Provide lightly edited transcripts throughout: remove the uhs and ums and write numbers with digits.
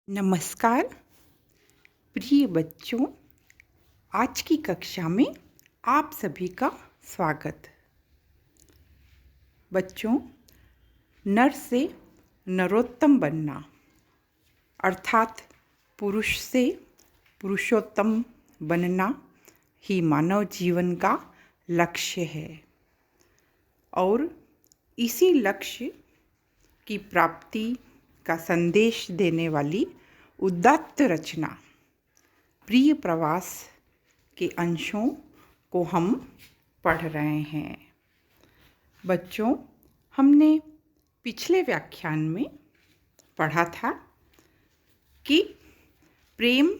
नमस्कार प्रिय बच्चों, आज की कक्षा में आप सभी का स्वागत। बच्चों, नर से नरोत्तम बनना अर्थात पुरुष से पुरुषोत्तम बनना ही मानव जीवन का लक्ष्य है और इसी लक्ष्य की प्राप्ति का संदेश देने वाली उदात्त रचना प्रिय प्रवास के अंशों को हम पढ़ रहे हैं। बच्चों, हमने पिछले व्याख्यान में पढ़ा था कि प्रेम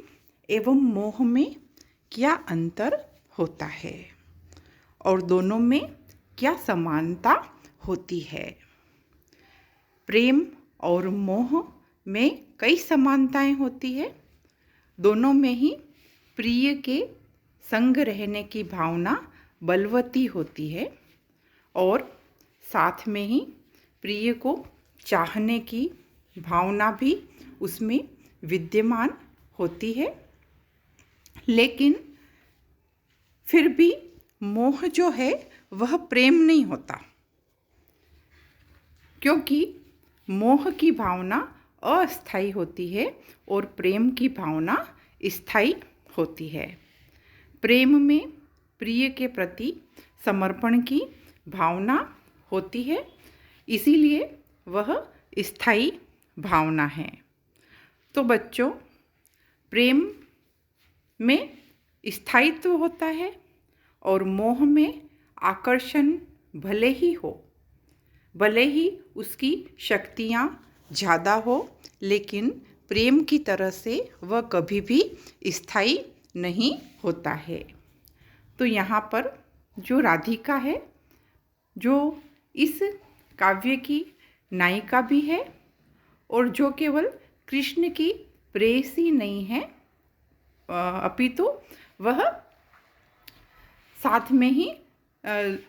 एवं मोह में क्या अंतर होता है और दोनों में क्या समानता होती है। प्रेम और मोह में कई समानताएं होती है। दोनों में ही प्रिय के संग रहने की भावना बलवती होती है और साथ में ही प्रिय को चाहने की भावना भी उसमें विद्यमान होती है। लेकिन फिर भी मोह जो है वह प्रेम नहीं होता, क्योंकि मोह की भावना अस्थायी होती है और प्रेम की भावना स्थायी होती है। प्रेम में प्रिय के प्रति समर्पण की भावना होती है, इसीलिए वह स्थायी भावना है। तो बच्चों, प्रेम में स्थायित्व होता है और मोह में आकर्षण भले ही उसकी शक्तियाँ ज़्यादा हो, लेकिन प्रेम की तरह से वह कभी भी स्थायी नहीं होता है। तो यहाँ पर जो राधिका है, जो इस काव्य की नायिका भी है और जो केवल कृष्ण की प्रेयसी नहीं है, अपितु वह साथ में ही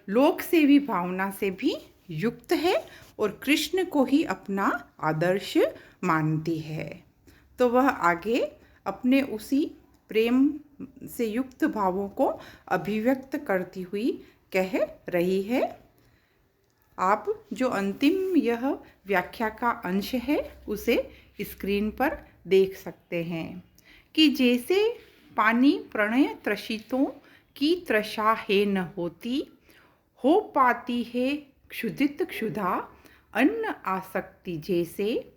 लोक सेवी भावना से भी युक्त है और कृष्ण को ही अपना आदर्श मानती है। तो वह आगे अपने उसी प्रेम से युक्त भावों को अभिव्यक्त करती हुई कह रही है। आप जो अंतिम यह व्याख्या का अंश है उसे स्क्रीन पर देख सकते हैं कि जैसे पानी प्रणय त्रसितों की त्रषा है न होती, हो पाती है क्षुधित क्षुधा अन्न आसक्ति जैसे,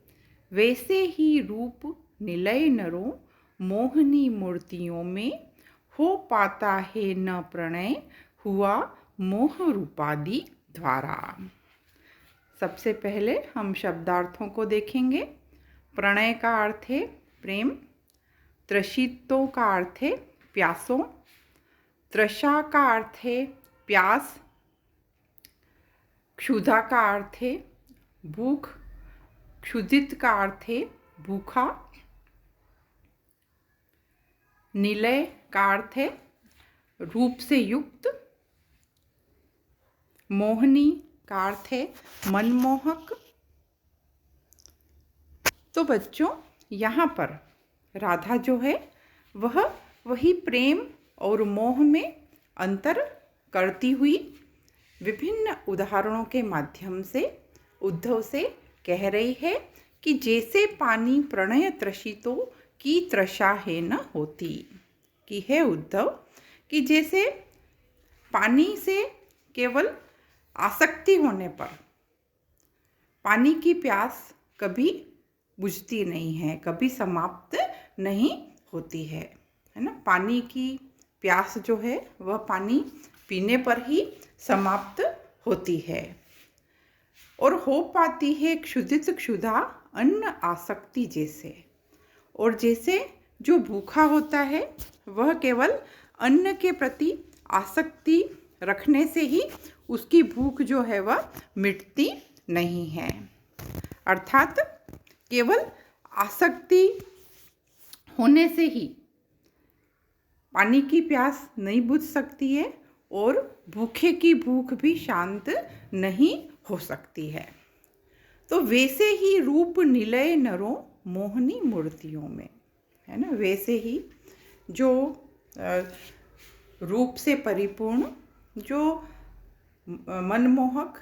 वैसे ही रूप निलय नरों मोहनी मूर्तियों में, हो पाता है न प्रणय हुआ मोह रूपादि द्वारा। सबसे पहले हम शब्दार्थों को देखेंगे। प्रणय का अर्थ है प्रेम, त्रसितों का अर्थ है प्यासों, त्रषा का अर्थ है प्यास, क्षुधा का अर्थ है भूख, क्षुधित का अर्थ है भूखा, निलय का अर्थ है रूप से युक्त, मोहनी का अर्थ है मनमोहक। तो बच्चों, यहाँ पर राधा जो है वह वही प्रेम और मोह में अंतर करती हुई विभिन्न उदाहरणों के माध्यम से उद्धव से कह रही है कि जैसे पानी प्रणय त्रसितों की त्रषा है न होती, कि है उद्धव कि जैसे पानी से केवल आसक्ति होने पर पानी की प्यास कभी बुझती नहीं है, कभी समाप्त नहीं होती है ना। पानी की प्यास जो है वह पानी पीने पर ही समाप्त होती है और हो पाती है क्षुधित क्षुधा अन्न आसक्ति जैसे, और जैसे जो भूखा होता है वह केवल अन्न के प्रति आसक्ति रखने से ही उसकी भूख जो है वह मिटती नहीं है। अर्थात केवल आसक्ति होने से ही पानी की प्यास नहीं बुझ सकती है और भूखे की भूख भी शांत नहीं हो सकती है। तो वैसे ही रूप निलय नरों मोहनी मूर्तियों में, है ना। वैसे ही जो रूप से परिपूर्ण, जो मनमोहक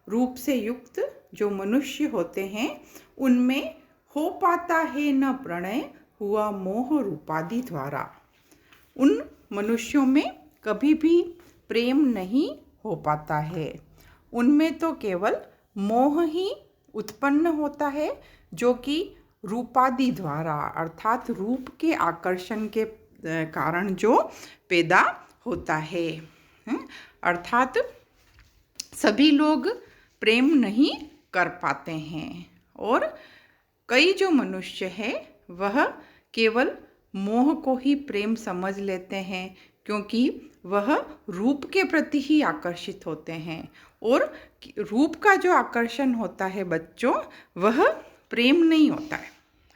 रूप से युक्त जो मनुष्य होते हैं, उनमें हो पाता है न प्रणय, हुआ मोह रूपादि द्वारा। उन मनुष्यों में कभी भी प्रेम नहीं हो पाता है, उनमें तो केवल मोह ही उत्पन्न होता है, जो कि रूपादि द्वारा अर्थात रूप के आकर्षण के कारण जो पैदा होता है। अर्थात सभी लोग प्रेम नहीं कर पाते हैं, और कई जो मनुष्य है वह केवल मोह को ही प्रेम समझ लेते हैं, क्योंकि वह रूप के प्रति ही आकर्षित होते हैं। और रूप का जो आकर्षण होता है बच्चों, वह प्रेम नहीं होता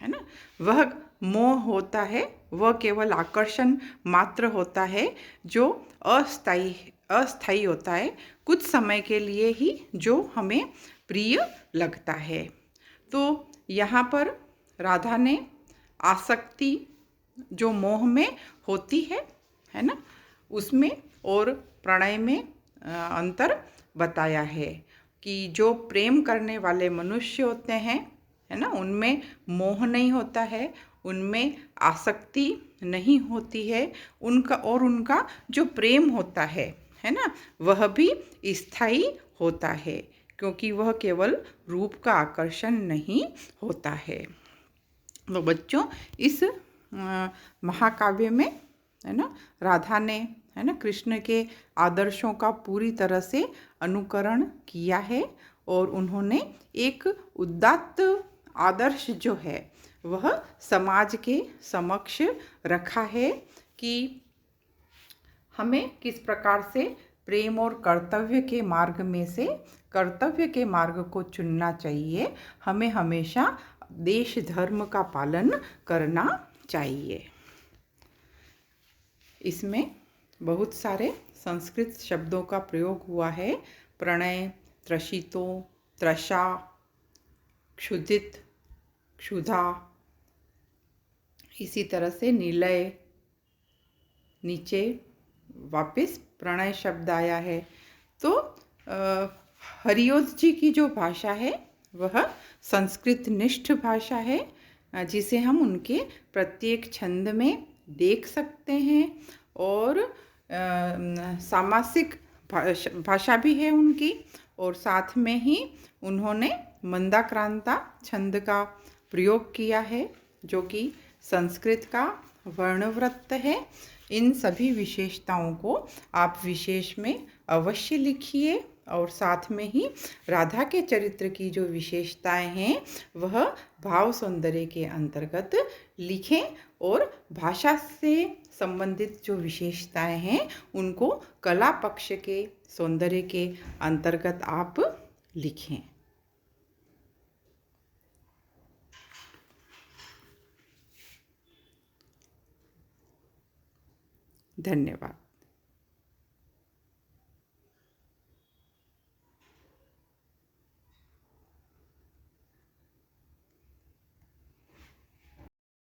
है ना। वह मोह होता है, वह केवल आकर्षण मात्र होता है, जो अस्थायी होता है, कुछ समय के लिए ही जो हमें प्रिय लगता है। तो यहाँ पर राधा ने आसक्ति जो मोह में होती है ना, उसमें और प्रणय में अंतर बताया है कि जो प्रेम करने वाले मनुष्य होते हैं, है ना, उनमें मोह नहीं होता है, उनमें आसक्ति नहीं होती है, उनका जो प्रेम होता है ना, वह भी स्थायी होता है, क्योंकि वह केवल रूप का आकर्षण नहीं होता है। तो बच्चों, इस महाकाव्य में, है ना, राधा ने, है ना, कृष्ण के आदर्शों का पूरी तरह से अनुकरण किया है, और उन्होंने एक उदात्त आदर्श जो है वह समाज के समक्ष रखा है कि हमें किस प्रकार से प्रेम और कर्तव्य के मार्ग में से कर्तव्य के मार्ग को चुनना चाहिए। हमें हमेशा देश धर्म का पालन करना चाहिए। इसमें बहुत सारे संस्कृत शब्दों का प्रयोग हुआ है। प्रणय, त्रषितो, त्रषा, क्षुधित, क्षुधा, इसी तरह से निलय, नीचे वापस प्रणय शब्द आया है। तो हरिओस जी की जो भाषा है वह संस्कृत निष्ठ भाषा है, जिसे हम उनके प्रत्येक छंद में देख सकते हैं, और सामासिक भाषा भी है उनकी, और साथ में ही उन्होंने मंदाक्रांता छंद का प्रयोग किया है, जो कि संस्कृत का वर्णवृत्त है। इन सभी विशेषताओं को आप विशेष में अवश्य लिखिए, और साथ में ही राधा के चरित्र की जो विशेषताएं हैं वह भाव सौंदर्य के अंतर्गत लिखें, और भाषा से संबंधित जो विशेषताएं हैं उनको कला पक्ष के सौंदर्य के अंतर्गत आप लिखें। धन्यवाद।